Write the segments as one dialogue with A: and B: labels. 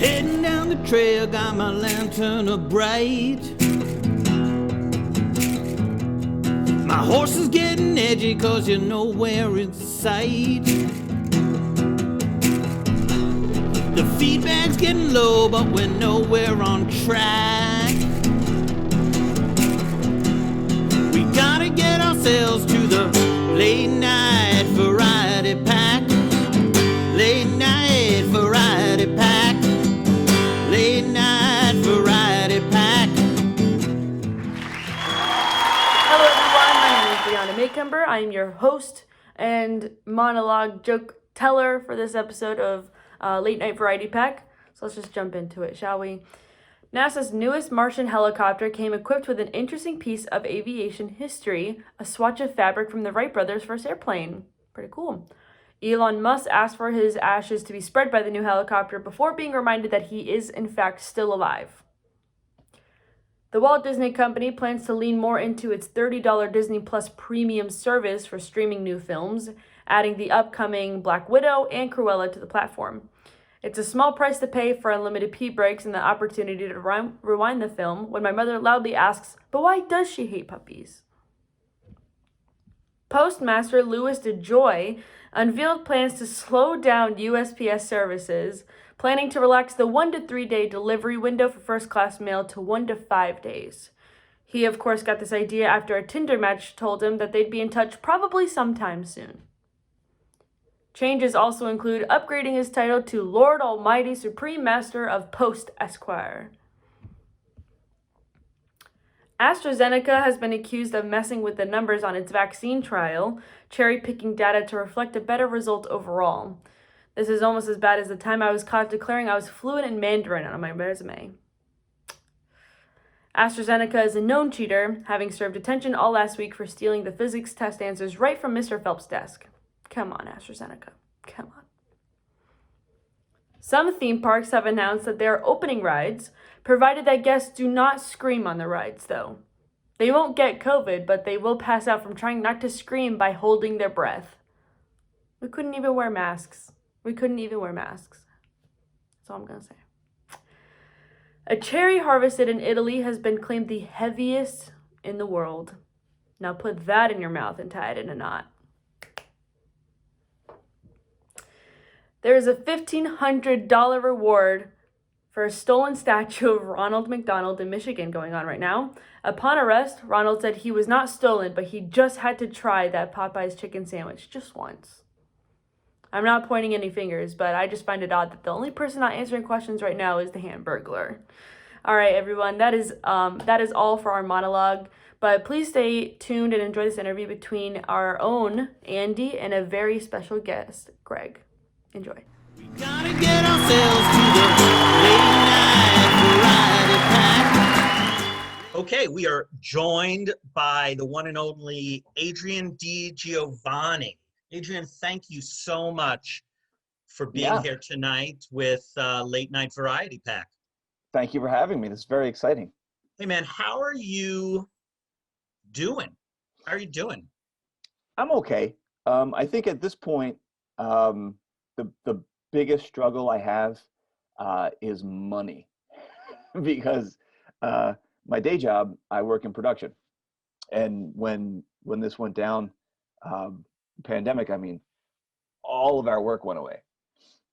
A: Heading down the trail, got my lantern up bright. My horse is getting edgy cause you're nowhere in sight. The feedback's getting low, but we're nowhere on track. We gotta get ourselves to the late night variety pack. Late night variety pack. Late night variety pack.
B: Hello everyone, my name is Breanna Macomber. I am your host and monologue joke teller for this episode of Late Night Variety Pack. So let's just jump into it, shall we? NASA's newest Martian helicopter came equipped with an interesting piece of aviation history, a swatch of fabric from the Wright brothers' first airplane. Pretty cool. Elon Musk asked for his ashes to be spread by the new helicopter before being reminded that he is in fact still alive. The Walt Disney Company plans to lean more into its $30 Disney Plus premium service for streaming new films, adding the upcoming Black Widow and Cruella to the platform. It's a small price to pay for unlimited pee breaks and the opportunity to rewind the film when my mother loudly asks, "But why does she hate puppies?" Postmaster Louis DeJoy unveiled plans to slow down USPS services, planning to relax the 1 to 3 day delivery window for first-class mail to 1 to 5 days. He, of course, got this idea after a Tinder match told him that they'd be in touch probably sometime soon. Changes also include upgrading his title to Lord Almighty Supreme Master of Post Esquire. AstraZeneca has been accused of messing with the numbers on its vaccine trial, cherry-picking data to reflect a better result overall. This is almost as bad as the time I was caught declaring I was fluent in Mandarin on my resume. AstraZeneca is a known cheater, having served detention all last week for stealing the physics test answers right from Mr. Phelps' desk. Come on, AstraZeneca. Come on. Some theme parks have announced that they are opening rides, provided that guests do not scream on the rides, though. They won't get COVID, but they will pass out from trying not to scream by holding their breath. We couldn't even wear masks. That's all I'm going to say. A cherry harvested in Italy has been claimed the heaviest in the world. Now put that in your mouth and tie it in a knot. There is a $1,500 reward for a stolen statue of Ronald McDonald in Michigan going on right now. Upon arrest, Ronald said he was not stolen, but he just had to try that Popeye's chicken sandwich just once. I'm not pointing any fingers, but I just find it odd that the only person not answering questions right now is the Hamburglar. All right, everyone, that is all for our monologue. But please stay tuned and enjoy this interview between our own Andy and a very special guest, Greg. Enjoy.
A: We gotta get ourselves to the late night variety pack. Okay, we are joined by the one and only Adrian Dgiovanni. Adrian, thank you so much for being here tonight with Late Night Variety Pack.
C: Thank you for having me. This is very exciting.
A: Hey man, how are you doing? How are you doing?
C: I'm okay. I think at this point, the biggest struggle I have is money because my day job, I work in production. And when this went down, pandemic, I mean, all of our work went away.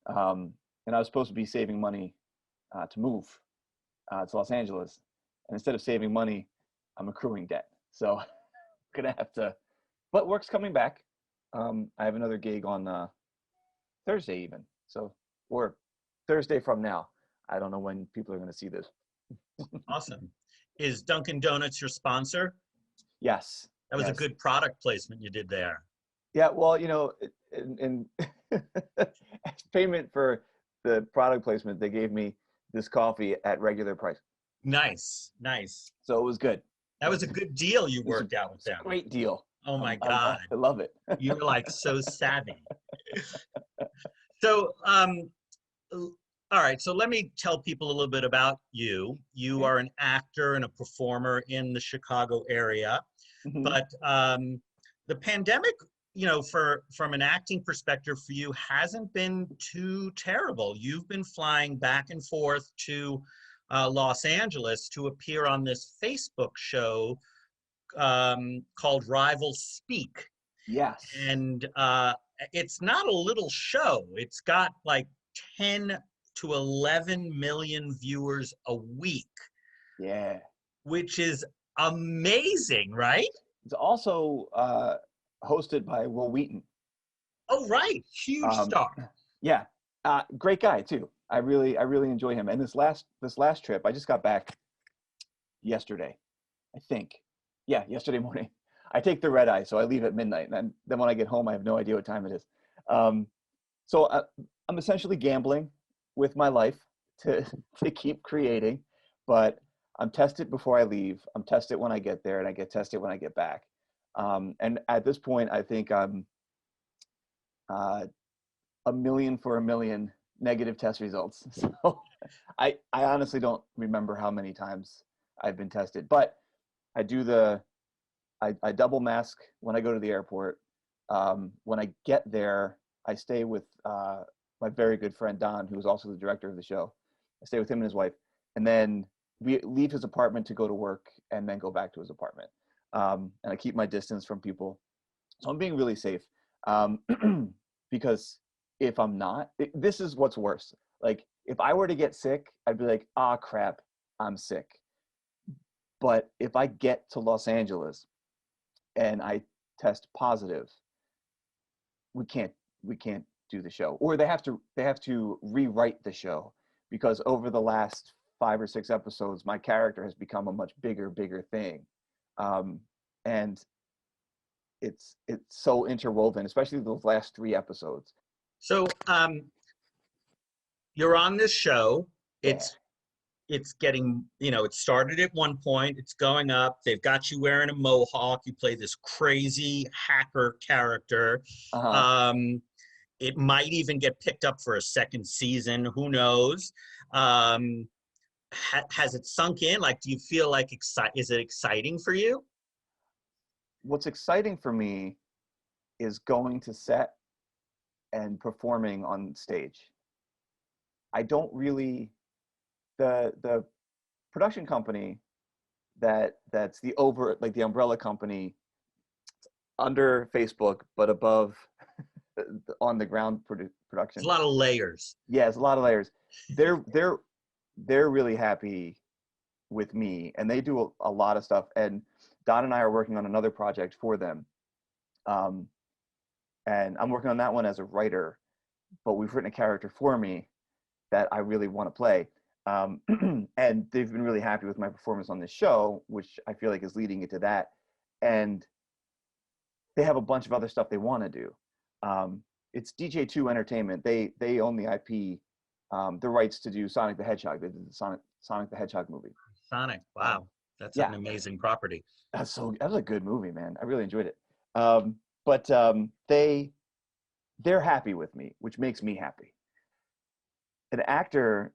C: And I was supposed to be saving money to move to Los Angeles. And instead of saving money, I'm accruing debt. So I'm gonna have to, but work's coming back. I have another gig on Thursday even. So, or Thursday from now. I don't know when people are gonna see this.
A: Awesome. Is Dunkin' Donuts your sponsor?
C: Yes.
A: That was a good product placement you did there.
C: Yeah, well, you know, in as payment for the product placement, they gave me this coffee at regular price.
A: Nice, nice.
C: So it was good.
A: That was a good deal you worked out with them.
C: Great deal.
A: Oh my God.
C: I love it.
A: You were like so savvy. So, all right, so let me tell people a little bit about you. You are an actor and a performer in the Chicago area, but the pandemic, from an acting perspective for you hasn't been too terrible. You've been flying back and forth to Los Angeles to appear on this Facebook show called Rivals Speak.
C: Yes.
A: And it's not a little show. It's got like 10 to 11 million viewers a week.
C: Yeah.
A: Which is amazing, right?
C: It's also hosted by Will Wheaton.
A: Oh, right. Huge star.
C: Yeah. Great guy too. I really enjoy him. And this last trip, I just got back yesterday, I think. Yeah, yesterday morning. I take the red eye, so I leave at midnight, and then when I get home, I have no idea what time it is. So I'm essentially gambling with my life to keep creating, but I'm tested before I leave. I'm tested when I get there, and I get tested when I get back. And at this point, I think I'm a million for a million negative test results. So I honestly don't remember how many times I've been tested, but I do I double mask when I go to the airport. When I get there, I stay with my very good friend Don, who is also the director of the show. I stay with him and his wife, and then we leave his apartment to go to work, and then go back to his apartment. And I keep my distance from people, so I'm being really safe. Because if I'm not, this is what's worse. Like if I were to get sick, I'd be like, ah, crap, I'm sick. But if I get to Los Angeles and I test positive, we can't do the show, or they have to rewrite the show, because over the last 5 or 6 episodes, my character has become a much bigger thing, and it's so interwoven, especially those last 3 episodes.
A: So you're on this show.
C: Yeah.
A: It's getting, it started at one point, it's going up. They've got you wearing a mohawk. You play this crazy hacker character.
C: Uh-huh.
A: It might even get picked up for a second season. Who knows? Has it sunk in? Like, do you feel like is it exciting for you?
C: What's exciting for me is going to set and performing on stage. I don't really, the production company that's the umbrella company under Facebook, but above on the ground production.
A: There's a lot of layers.
C: Yeah, it's a lot of layers. They're really happy with me, and they do a lot of stuff. And Don and I are working on another project for them. And I'm working on that one as a writer, but we've written a character for me that I really want to play. And they've been really happy with my performance on this show, which I feel like is leading into that. And they have a bunch of other stuff they want to do. It's DJ2 Entertainment. They own the IP, the rights to do Sonic the Hedgehog. They did the Sonic the Hedgehog movie.
A: Sonic, wow, that's an amazing property.
C: That was a good movie, man. I really enjoyed it. But they're happy with me, which makes me happy. An actor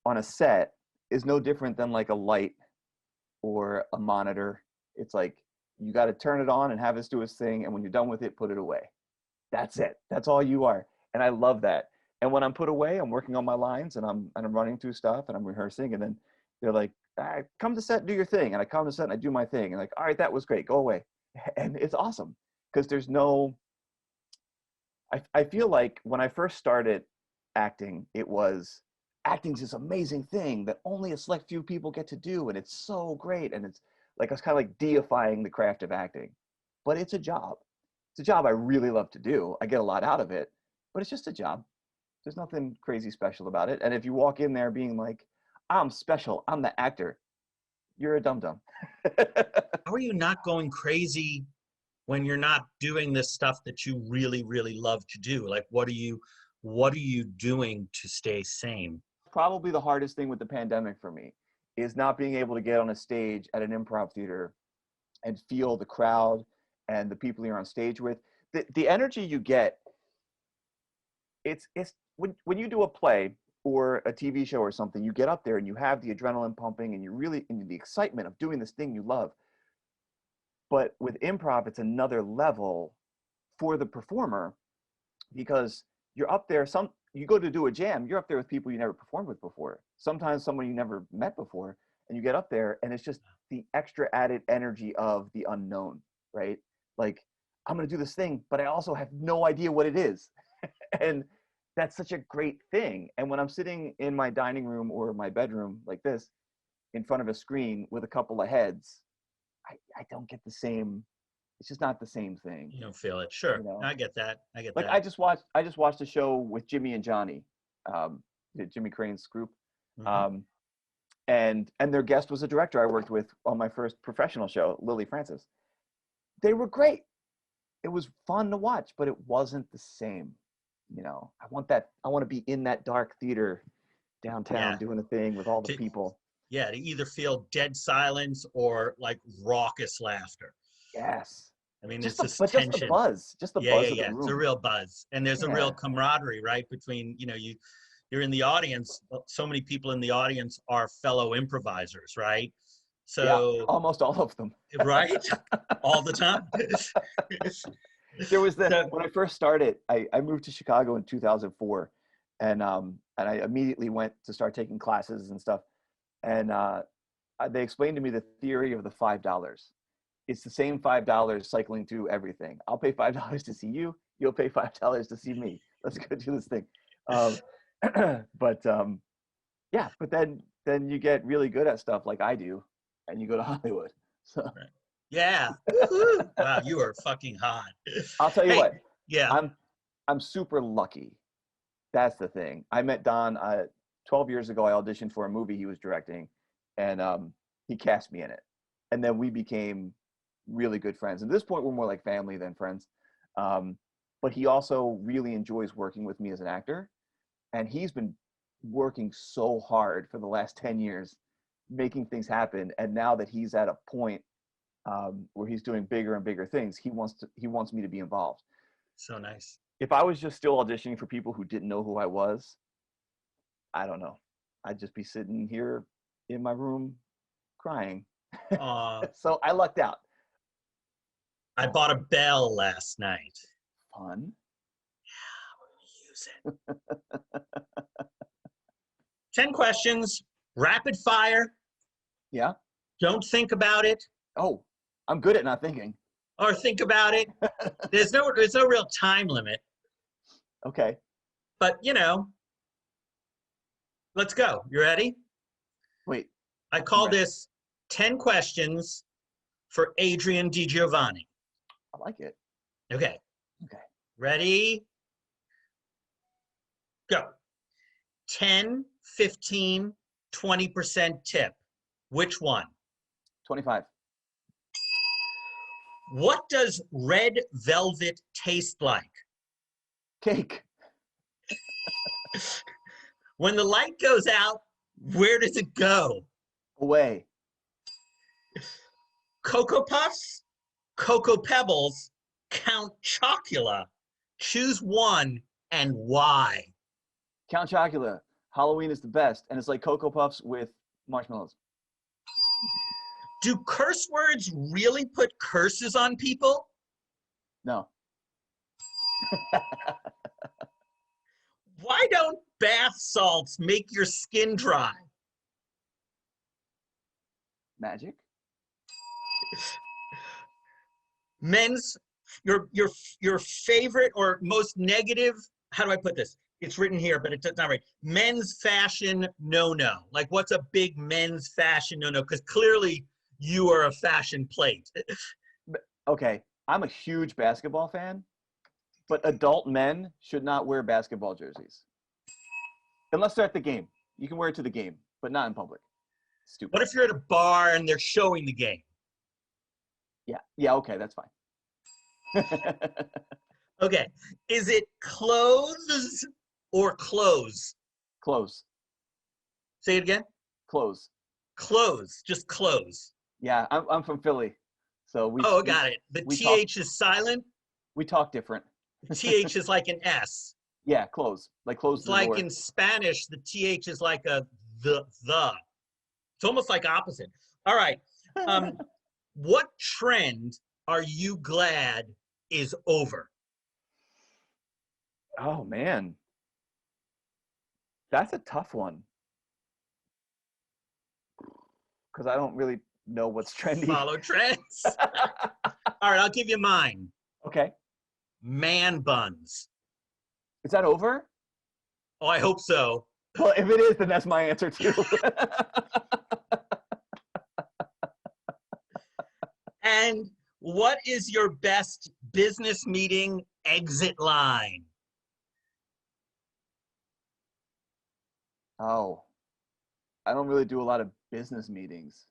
C: on a set is no different than like a light or a monitor. It's like you got to turn it on and have it do its thing, and when you're done with it, put it away. That's it. That's all you are. And I love that. And when I'm put away, I'm working on my lines, and I'm running through stuff, and I'm rehearsing, and then they're like, come to set, do your thing. And I come to set and I do my thing, and like, all right, that was great, go away. And it's awesome, because there's no, I feel like when I first started acting, it was, acting's this amazing thing that only a select few people get to do, and it's so great. And it's like, I was kind of like deifying the craft of acting. But it's a job. It's a job I really love to do. I get a lot out of it, but it's just a job. There's nothing crazy special about it. And if you walk in there being like, I'm special, I'm the actor, you're a dum-dum.
A: How are you not going crazy when you're not doing this stuff that you really, really love to do? Like, what are you doing to stay sane?
C: Probably the hardest thing with the pandemic for me is not being able to get on a stage at an improv theater and feel the crowd and the people you're on stage with. The energy you get, it's when you do a play or a TV show or something, you get up there and you have the adrenaline pumping, and you're really in the excitement of doing this thing you love. But with improv, it's another level for the performer, because you're up there, you go to do a jam, you're up there with people you never performed with before. Sometimes someone you never met before, and you get up there and it's just the extra added energy of the unknown, right? Like, I'm going to do this thing, but I also have no idea what it is. And that's such a great thing. And when I'm sitting in my dining room or my bedroom like this, in front of a screen with a couple of heads, I don't get the same. It's just not the same thing.
A: You don't feel it. Sure.
C: You know?
A: I get that.
C: Like, I just watched a show with Jimmy and Johnny, Jimmy Crane's group.
A: Mhm.
C: And their guest was a director I worked with on my first professional show, Lily Francis. They were great. It was fun to watch, but it wasn't the same. You know, I want to be in that dark theater downtown doing a thing with all the people.
A: Yeah, to either feel dead silence or like raucous laughter.
C: Yes.
A: I mean,
C: Just
A: it's
C: the,
A: this
C: but just
A: tension.
C: the buzz, of the room.
A: It's a real buzz, and there's a real camaraderie, right? Between, you're in the audience. So many people in the audience are fellow improvisers, right? So
C: almost all of them.
A: Right, all the time.
C: There was when I first started, I moved to Chicago in 2004, and I immediately went to start taking classes and stuff, and they explained to me the theory of the $5. It's the same $5 cycling through everything. I'll pay $5 to see you. You'll pay $5 to see me. Let's go do this thing. But then you get really good at stuff like I do, and you go to Hollywood. So.
A: Right. Yeah. Wow, you are fucking hot.
C: I'll tell you what.
A: Yeah.
C: I'm super lucky. That's the thing. I met Don 12 years ago. I auditioned for a movie he was directing, and he cast me in it. And then we became really good friends. At this point, we're more like family than friends. But he also really enjoys working with me as an actor. And he's been working so hard for the last 10 years, making things happen. And now that he's at a point where he's doing bigger and bigger things, he wants me to be involved.
A: So nice.
C: If I was just still auditioning for people who didn't know who I was, I don't know. I'd just be sitting here in my room crying. So I lucked out.
A: I bought a bell last night.
C: Fun.
A: Yeah, we're gonna use it. 10 questions, rapid fire.
C: Yeah.
A: Don't think about it.
C: Oh, I'm good at not thinking.
A: Or think about it. There's no real time limit.
C: Okay.
A: But let's go. You ready?
C: Wait.
A: I call this 10 questions for Adrian Dgiovanni.
C: I like it.
A: Okay.
C: Okay.
A: Ready? Go. 10, 15, 20% tip. Which one?
C: 25.
A: What does red velvet taste like?
C: Cake.
A: When the light goes out, where does it go?
C: Away.
A: Cocoa Puffs, Cocoa Pebbles, Count Chocula. Choose one and why.
C: Count Chocula. Halloween is the best, and it's like Cocoa Puffs with marshmallows.
A: Do curse words really put curses on people?
C: No.
A: Why don't bath salts make your skin dry?
C: Magic.
A: Your favorite or most negative, how do I put this? It's written here, but it's not right. Men's fashion no-no. Like, what's a big men's fashion no-no? Because clearly you are a fashion plate.
C: Okay, I'm a huge basketball fan, but adult men should not wear basketball jerseys. Unless they're at the game. You can wear it to the game, but not in public. Stupid.
A: What if you're at a bar and they're showing the game?
C: Yeah, okay, that's fine.
A: Okay, is it clothes or clothes?
C: Clothes.
A: Say it again.
C: Clothes.
A: Clothes, just clothes.
C: Yeah, I'm from Philly, so we.
A: Oh, got it. The TH is silent.
C: We talk different.
A: The TH is like an S.
C: Yeah, clothes. Like close
A: It's
C: the
A: like
C: door.
A: in Spanish, the TH is like a the. It's almost like opposite. All right. What trend are you glad is over?
C: Oh man, that's a tough one because I don't really know what's trendy.
A: Follow trends. All right, I'll give you mine.
C: Okay,
A: Man buns.
C: is that over?
A: Oh, I hope so.
C: Well, if it is, then that's my answer too.
A: And what is your best business meeting exit line?
C: Oh, I don't really do a lot of business meetings.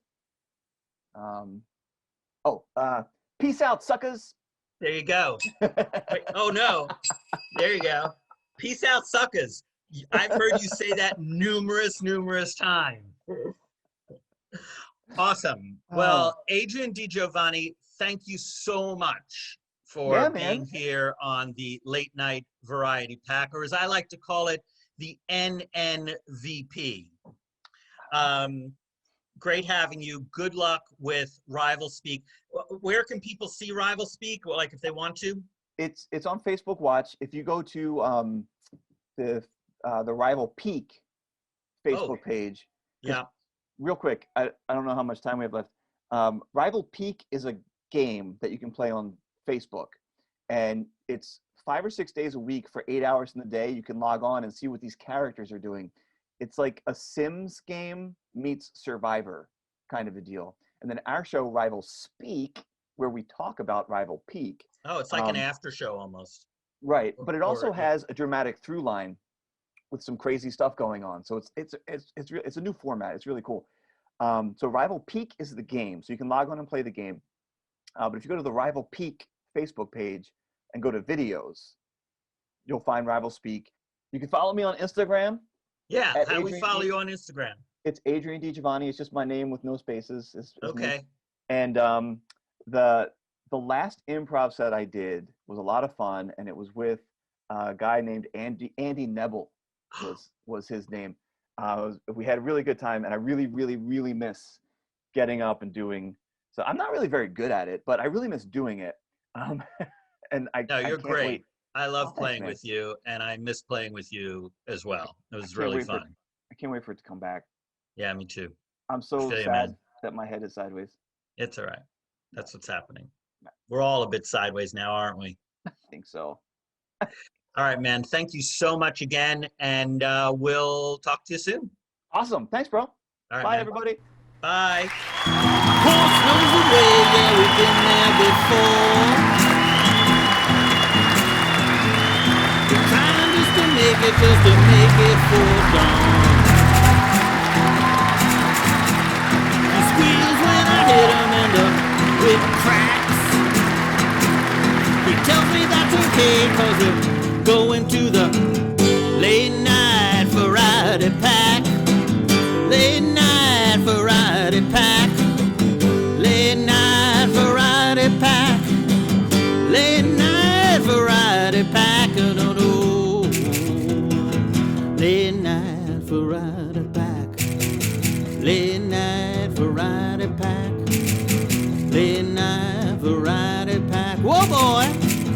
C: Peace out, suckers.
A: There you go. Wait, oh no. There you go. Peace out, suckers. I've heard you say that numerous times. Awesome. Well, Adrian Dgiovanni, thank you so much for
C: Yeah,
A: being
C: man.
A: here on the Late Night Variety Pack, or as I like to call it, the NNVP. Great having you. Good luck with Rival Speak. Where can people see Rival Speak? Well, like if they want to?
C: It's on Facebook Watch. If you go to the Rival Peak Facebook page.
A: Yeah.
C: Real quick, I don't know how much time we have left. Rival Peak is a game that you can play on Facebook, and it's 5 or 6 days a week for 8 hours in the day. You can log on and see what these characters are doing. It's like a Sims game meets Survivor kind of a deal. And then our show, Rival Speak, where we talk about Rival Peak.
A: Oh, it's like an after show almost.
C: Right, but it also
A: Or-
C: has a dramatic through line with some crazy stuff going on. So it's a new format. It's really cool. So Rival Peak is the game, so you can log on and play the game. But if you go to the Rival Peak Facebook page and go to videos, you'll find Rival Speak. You can follow me on Instagram.
A: Yeah,
C: At
A: how do we
C: Adrian
A: follow
C: D-
A: you on Instagram?
C: It's Adrian Dgiovanni. It's just my name with no spaces. Is me.
A: Okay.
C: And the last improv set I did was a lot of fun, and it was with a guy named Andy Nebel was his name. We had a really good time, and I really miss getting up and doing. So I'm not really very good at it, but I really miss doing it. And I
A: No, you're
C: can't
A: great.
C: wait.
A: I love
C: thanks,
A: playing
C: man.
A: with you, and I miss playing with you as well. It was
C: can't
A: really
C: wait for it.
A: fun.
C: I can't wait for it to come back.
A: Yeah, me too.
C: I'm so
A: Feel you,
C: sad
A: man.
C: that my head is sideways.
A: It's all right. That's what's happening. We're all a bit sideways now, aren't we?
C: I think so.
A: All right, man. Thank you so much again, and we'll talk to you soon.
C: Awesome. Thanks, bro.
A: All right,
C: Bye,
A: man.
C: everybody.
A: Bye.
D: Horse knows the way, yeah, we've been there before. We're trying just to make it for dawn. He squeals when I hit him and the whip cracks. He tells me that's okay, cause we're going to the late night variety pack. Late night variety pack. Late night variety pack. Late night variety pack. Oh, no, no. Late night variety pack. Late night variety pack. Late night variety pack. Whoa, boy.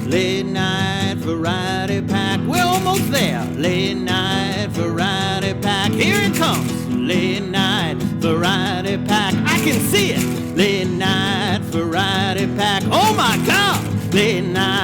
D: Late night variety pack. We're almost there. Late night variety pack. Here it comes. Late night variety pack. I can see it. Late night variety pack. Oh my God. Late night.